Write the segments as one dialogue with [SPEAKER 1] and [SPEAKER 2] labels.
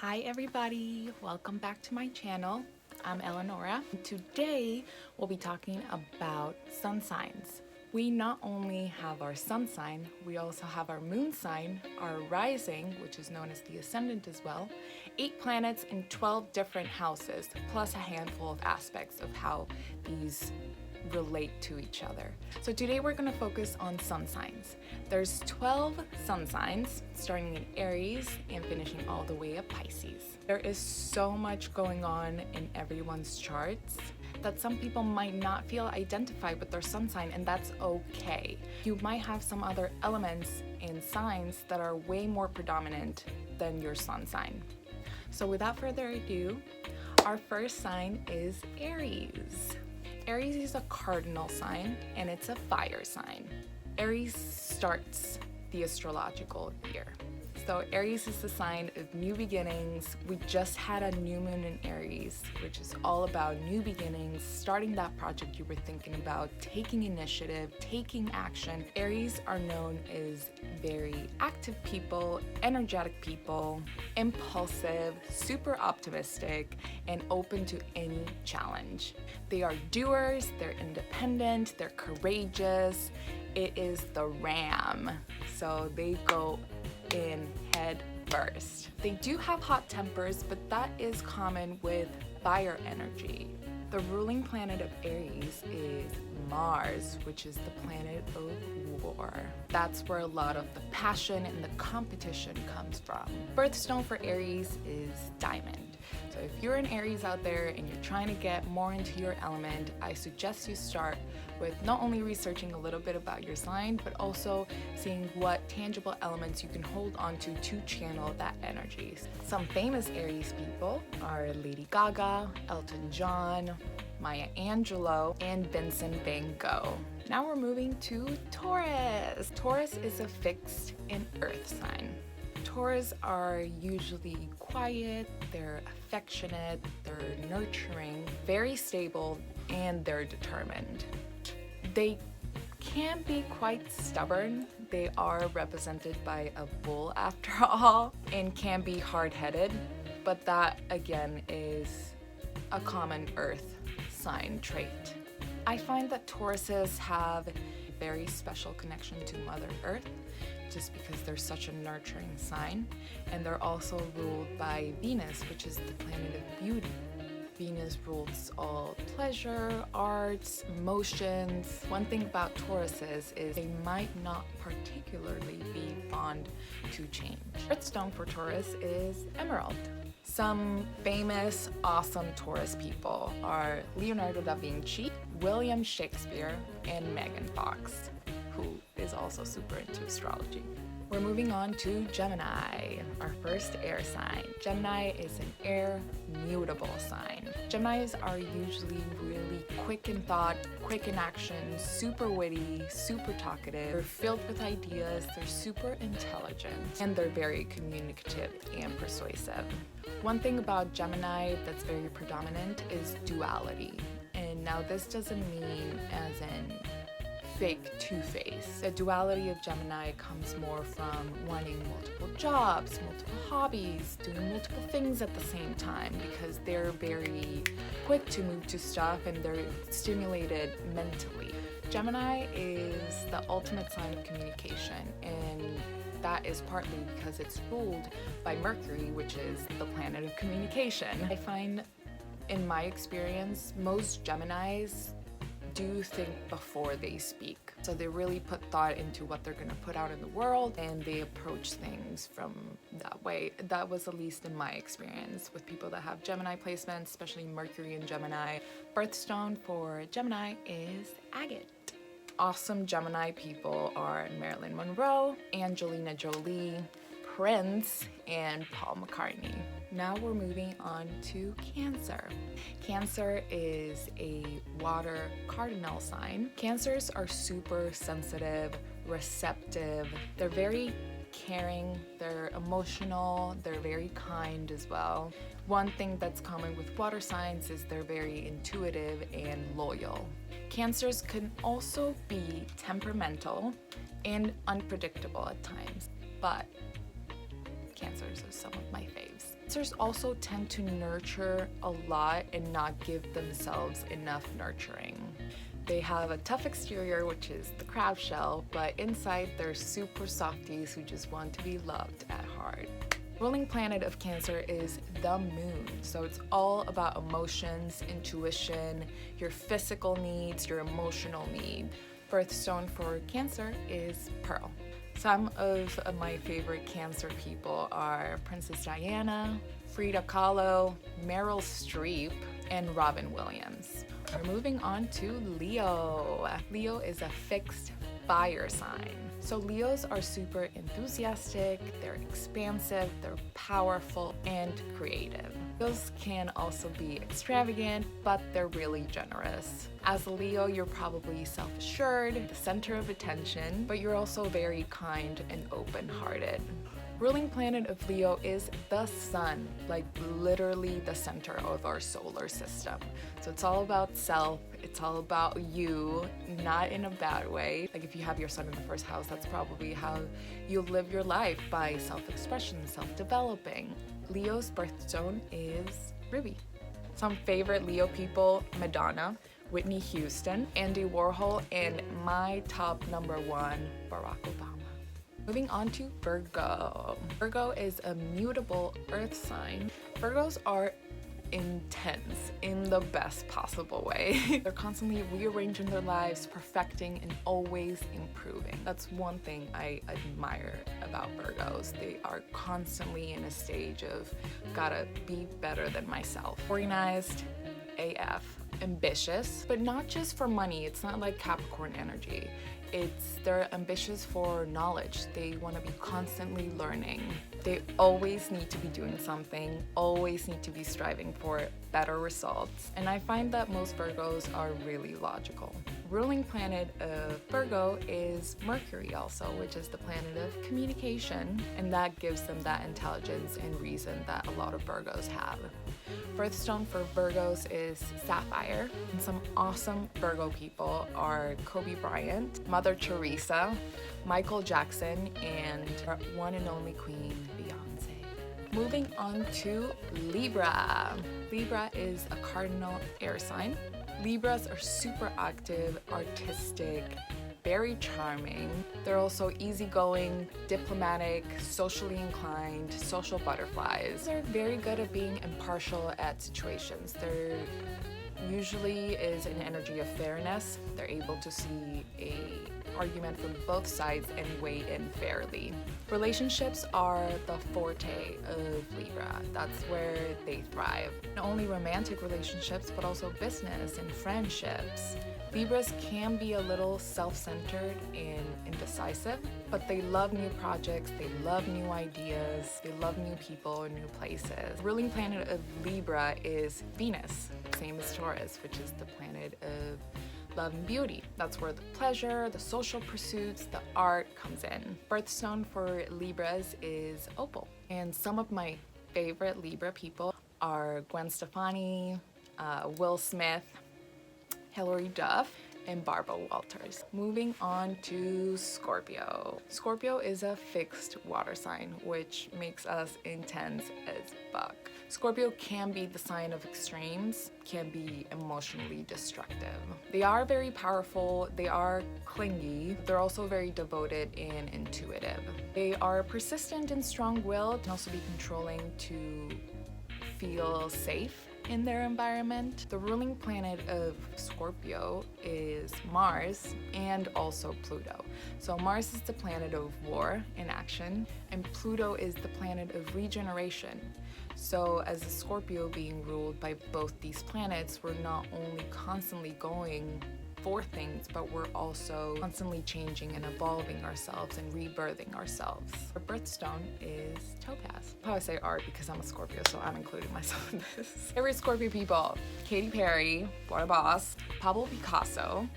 [SPEAKER 1] Hi everybody, welcome back to my channel. I'm Eleonora. Today we'll be talking about sun signs. We not only have our sun sign, we also have our moon sign, our rising, which is known as the ascendant as well, 8 planets in 12 different houses, plus a handful of aspects of how these relate to each other. So today we're going to focus on sun signs. There's 12 sun signs, starting in Aries and finishing all the way at Pisces. There is so much going on in everyone's charts that some people might not feel identified with their sun sign, and that's okay. You might have some other elements and signs that are way more predominant than your sun sign. So without further ado, our first sign is Aries. Aries is a cardinal sign and it's a fire sign. Aries starts the astrological year. So Aries is the sign of new beginnings. We just had a new moon in Aries, which is all about new beginnings, starting that project you were thinking about, taking initiative, taking action. Aries are known as very active people, energetic people, impulsive, super optimistic, and open to any challenge. They are doers, they're independent, they're courageous. It is the ram, so they go in head first. They do have hot tempers, but that is common with fire energy. The ruling planet of Aries is Mars, which is the planet of war. That's where a lot of the passion and the competition comes from. Birthstone for Aries is diamond. So if you're an Aries out there and you're trying to get more into your element, I suggest you start with not only researching a little bit about your sign, but also seeing what tangible elements you can hold onto to channel that energy. Some famous Aries people are Lady Gaga, Elton John, Maya Angelou, and Vincent van Gogh. Now we're moving to Taurus. Taurus is a fixed and earth sign. Taurus are usually quiet, they're affectionate, they're nurturing, very stable, and they're determined. They can be quite stubborn. They are represented by a bull after all, and can be hard-headed, but that again is a common earth sign trait. I find that Tauruses have a very special connection to Mother Earth, just because they're such a nurturing sign, and they're also ruled by Venus, which is the planet of beauty. Venus rules all pleasure, arts, emotions. One thing about Tauruses is they might not particularly be fond to change. Birthstone for Taurus is emerald. Some famous, awesome Taurus people are Leonardo da Vinci, William Shakespeare, and Megan Fox, who is also super into astrology. We're moving on to Gemini, our first air sign. Gemini is an air mutable sign. Geminis are usually really quick in thought, quick in action, super witty, super talkative. They're filled with ideas, they're super intelligent, and they're very communicative and persuasive. One thing about Gemini that's very predominant is duality. And now this doesn't mean as in fake two-face. The duality of Gemini comes more from wanting multiple jobs, multiple hobbies, doing multiple things at the same time, because they're very quick to move to stuff and they're stimulated mentally. Gemini is the ultimate sign of communication, and that is partly because it's ruled by Mercury, which is the planet of communication. I find, in my experience, most Geminis do think before they speak. So they really put thought into what they're gonna put out in the world, and they approach things from that way. That was at least in my experience with people that have Gemini placements, especially Mercury and Gemini. Birthstone for Gemini is agate. Awesome Gemini people are Marilyn Monroe, Angelina Jolie, Prince, and Paul McCartney. Now we're moving on to Cancer. Cancer is a water cardinal sign. Cancers are super sensitive, receptive. They're very caring, they're emotional, they're very kind as well. One thing that's common with water signs is they're very intuitive and loyal. Cancers can also be temperamental and unpredictable at times, but Cancers are some of my faves. Cancers also tend to nurture a lot and not give themselves enough nurturing. They have a tough exterior, which is the crab shell, but inside they're super softies who just want to be loved at heart. Ruling planet of Cancer is the moon, so it's all about emotions, intuition, your physical needs, your emotional need. Birthstone for Cancer is Pearl. Some of my favorite Cancer people are Princess Diana, Frida Kahlo, Meryl Streep, and Robin Williams. We're moving on to Leo. Leo is a fixed fire sign. So Leos are super enthusiastic, they're expansive, they're powerful, and creative. Leos can also be extravagant, but they're really generous. As a Leo, you're probably self-assured, the center of attention, but you're also very kind and open-hearted. Ruling planet of Leo is the sun, like literally the center of our solar system. So it's all about self, it's all about you, not in a bad way. Like if you have your sun in the first house, that's probably how you live your life, by self-expression, self-developing. Leo's birthstone is Ruby. Some favorite Leo people: Madonna, Whitney Houston, Andy Warhol, and my top number one, Barack Obama. Moving on to Virgo. Virgo is a mutable earth sign. Virgos are intense in the best possible way. They're constantly rearranging their lives, perfecting, and always improving. That's one thing I admire about Virgos. They are constantly in a stage of gotta be better than myself. Organized AF. Ambitious, but not just for money. It's not like Capricorn energy. They're ambitious for knowledge. They want to be constantly learning. They always need to be doing something, always need to be striving for better results. And I find that most Virgos are really logical. Ruling planet of Virgo is Mercury also, which is the planet of communication, and that gives them that intelligence and reason that a lot of Virgos have. Birthstone for Virgos is Sapphire, and some awesome Virgo people are Kobe Bryant, Mother Teresa, Michael Jackson, and our one and only queen, Beyonce. Moving on to Libra. Libra is a cardinal air sign. Libras are super active, artistic, very charming. They're also easygoing, diplomatic, socially inclined, social butterflies. They're very good at being impartial at situations. There usually is an energy of fairness. They're able to see an argument from both sides and weigh in fairly. Relationships are the forte of Libra. That's where they thrive. Not only romantic relationships, but also business and friendships. Libras can be a little self-centered and indecisive, but they love new projects, they love new ideas, they love new people and new places. Ruling planet of Libra is Venus, same as Taurus, which is the planet of love and beauty. That's where the pleasure, the social pursuits, the art comes in. Birthstone for Libras is Opal. And some of my favorite Libra people are Gwen Stefani, Will Smith, Hilary Duff, and Barbara Walters. Moving on to Scorpio. Scorpio is a fixed water sign, which makes us intense as fuck. Scorpio can be the sign of extremes, can be emotionally destructive. They are very powerful, they are clingy, they're also very devoted and intuitive. They are persistent and strong-willed, and also be controlling to feel safe in their environment. The ruling planet of Scorpio is Mars and also Pluto. So Mars is the planet of war and action, and Pluto is the planet of regeneration. So as a Scorpio being ruled by both these planets, we're not only constantly going for things, but we're also constantly changing and evolving ourselves and rebirthing ourselves. Our birthstone is Topaz. I say art because I'm a Scorpio, so I'm including myself in this. Favorite Scorpio people: Katy Perry, Flora Boss, Pablo Picasso,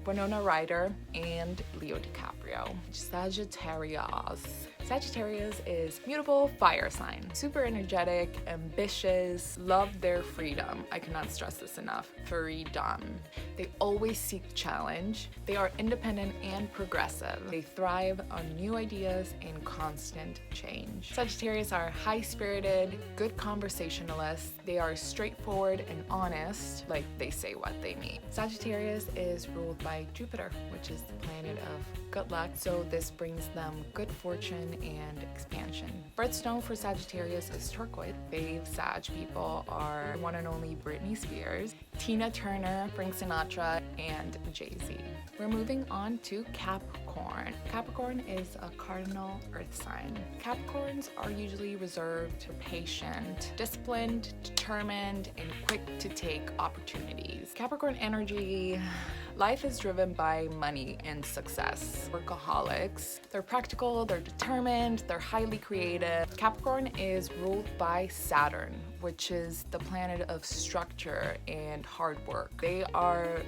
[SPEAKER 1] Winona Ryder, and Leo DiCaprio. Sagittarius. Sagittarius is mutable fire sign. Super energetic, ambitious, love their freedom. I cannot stress this enough. Freedom. They always seek challenge. They are independent and progressive. They thrive on new ideas and constant change. Sagittarius are high-spirited, good conversationalists. They are straightforward and honest, like they say what they mean. Sagittarius is ruled by Jupiter, which is the planet of good luck, so this brings them good fortune and expansion. Birthstone for Sagittarius is turquoise. Fave Sag people are one and only Britney Spears, Tina Turner, Frank Sinatra, and Jay-Z. We're moving on to Capricorn. Capricorn is a cardinal earth sign. Capricorns are usually reserved, patient, disciplined, determined, and quick to take opportunities. Capricorn energy. Life is driven by money and success. Workaholics. They're practical, they're determined, they're highly creative. Capricorn is ruled by Saturn, which is the planet of structure and hard work. They are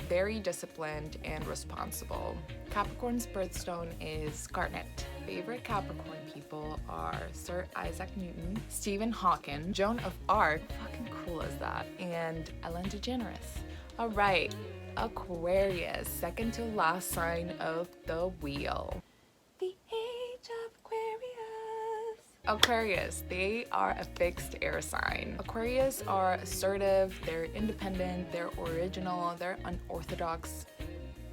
[SPEAKER 1] very disciplined and responsible. Capricorn's birthstone is garnet. Favorite Capricorn people are Sir Isaac Newton, Stephen Hawking, Joan of Arc, fucking cool is that, and Ellen DeGeneres. All right. Aquarius, second to last sign of the wheel. The age of Aquarius. Aquarius, they are a fixed air sign. Aquarius are assertive, they're independent, they're original, they're unorthodox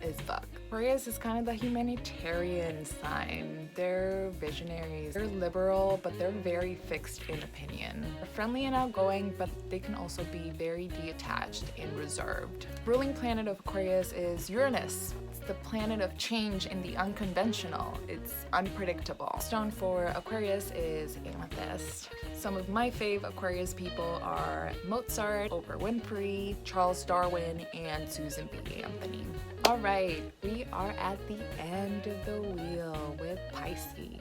[SPEAKER 1] as fuck. Aquarius is kind of the humanitarian sign. They're visionaries. They're liberal, but they're very fixed in opinion. They're friendly and outgoing, but they can also be very detached and reserved. Ruling planet of Aquarius is Uranus. It's the planet of change and the unconventional. It's unpredictable. Stone for Aquarius is amethyst. Some of my fave Aquarius people are Mozart, Oprah Winfrey, Charles Darwin, and Susan B. Anthony. All right, we are at the end of the wheel with Pisces.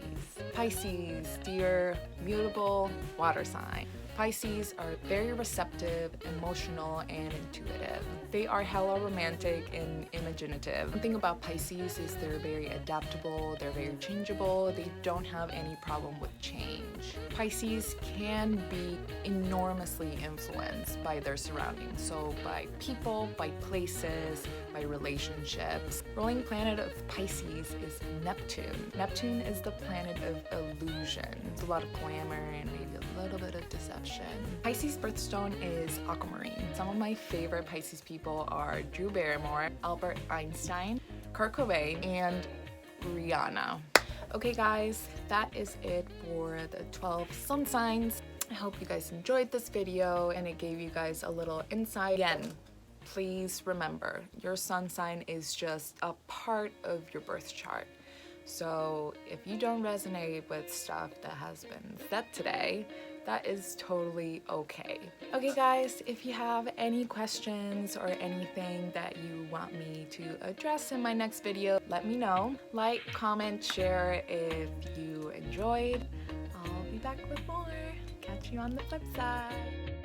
[SPEAKER 1] Pisces, dear mutable water sign. Pisces are very receptive, emotional, and intuitive. They are hella romantic and imaginative. One thing about Pisces is they're very adaptable, they're very changeable, they don't have any problem with change. Pisces can be enormously influenced by their surroundings, so by people, by places, by relationships. Ruling planet of Pisces is Neptune. Neptune is the planet of illusion. It's a lot of glamour and maybe a little bit of deception. Pisces birthstone is aquamarine. Some of my favorite Pisces people are Drew Barrymore, Albert Einstein, Kurt Cobain, and Rihanna. Okay guys, that is it for the 12 sun signs. I hope you guys enjoyed this video and it gave you guys a little insight. Again, please remember, your sun sign is just a part of your birth chart. So if you don't resonate with stuff that has been said today, that is totally okay. Okay guys, if you have any questions or anything that you want me to address in my next video, let me know. Like, comment, share if you enjoyed. I'll be back with more. Catch you on the flip side.